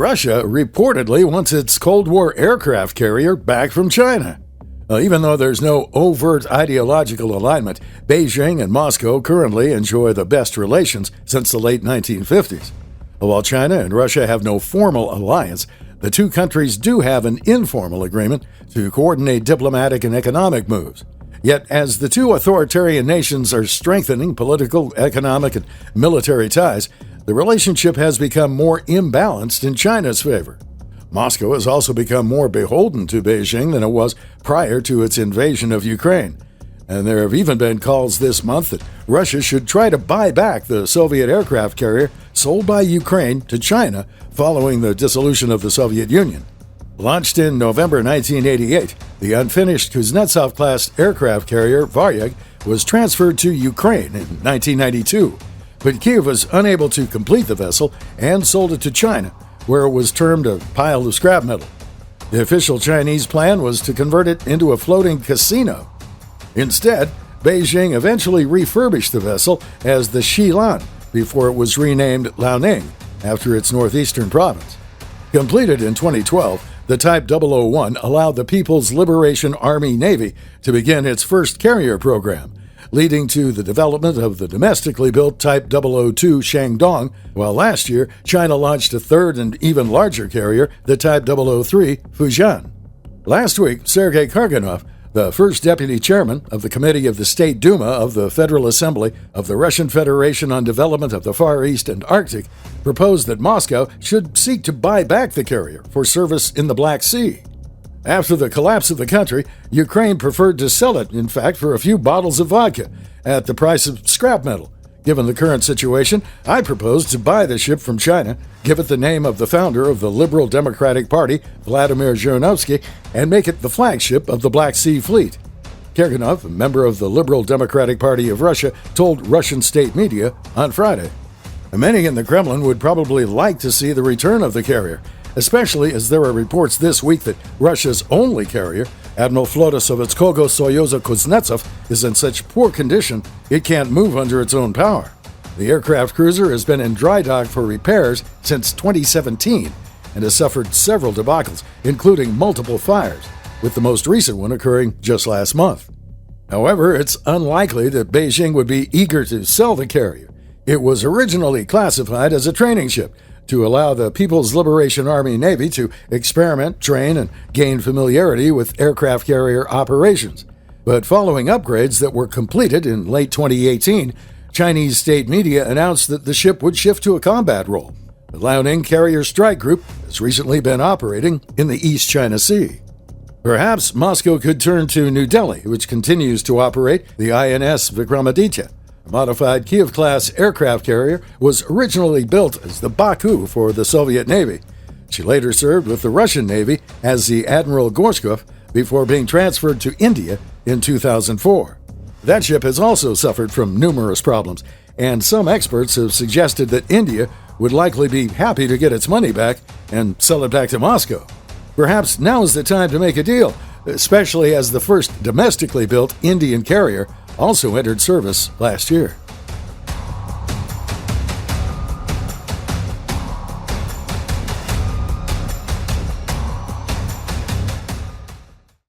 Russia reportedly wants its Cold War aircraft carrier back from China. Even though there's no overt ideological alignment, Beijing and Moscow currently enjoy the best relations since the late 1950s. While China and Russia have no formal alliance, the two countries do have an informal agreement to coordinate diplomatic and economic moves. Yet, as the two authoritarian nations are strengthening political, economic, and military ties, the relationship has become more imbalanced in China's favor. Moscow has also become more beholden to Beijing than it was prior to its invasion of Ukraine. And there have even been calls this month that Russia should try to buy back the Soviet aircraft carrier sold by Ukraine to China following the dissolution of the Soviet Union. Launched in November 1988, the unfinished Kuznetsov-class aircraft carrier Varyag was transferred to Ukraine in 1992, but Kiev was unable to complete the vessel and sold it to China, where it was termed a pile of scrap metal. The official Chinese plan was to convert it into a floating casino. Instead, Beijing eventually refurbished the vessel as the Xilan before it was renamed Liaoning after its northeastern province. Completed in 2012, the Type 001 allowed the People's Liberation Army Navy to begin its first carrier program, leading to the development of the domestically built Type 002 Shandong, while last year China launched a third and even larger carrier, the Type 003 Fujian. Last week, Sergei Karganov, the first deputy chairman of the Committee of the State Duma of the Federal Assembly of the Russian Federation on Development of the Far East and Arctic, proposed that Moscow should seek to buy back the carrier for service in the Black Sea. After the collapse of the country, Ukraine preferred to sell it, in fact, for a few bottles of vodka at the price of scrap metal. Given the current situation, I propose to buy the ship from China, give it the name of the founder of the Liberal Democratic Party, Vladimir Zhirinovsky, and make it the flagship of the Black Sea Fleet. Kurganov, a member of the Liberal Democratic Party of Russia, told Russian state media on Friday. Many in the Kremlin would probably like to see the return of the carrier, especially as there are reports this week that Russia's only carrier, Admiral Flotosovitskogo Soyuza Kuznetsov, is in such poor condition it can't move under its own power. The aircraft cruiser has been in dry dock for repairs since 2017 and has suffered several debacles, including multiple fires, with the most recent one occurring just last month. However, it's unlikely that Beijing would be eager to sell the carrier. It was originally classified as a training ship to allow the People's Liberation Army Navy to experiment, train, and gain familiarity with aircraft carrier operations. But following upgrades that were completed in late 2018, Chinese state media announced that the ship would shift to a combat role. The Liaoning Carrier Strike Group has recently been operating in the East China Sea. Perhaps Moscow could turn to New Delhi, which continues to operate the INS Vikramaditya. A modified Kiev-class aircraft carrier was originally built as the Baku for the Soviet Navy. She later served with the Russian Navy as the Admiral Gorshkov before being transferred to India in 2004. That ship has also suffered from numerous problems, and some experts have suggested that India would likely be happy to get its money back and sell it back to Moscow. Perhaps now is the time to make a deal, especially as the first domestically built Indian carrier also entered service last year.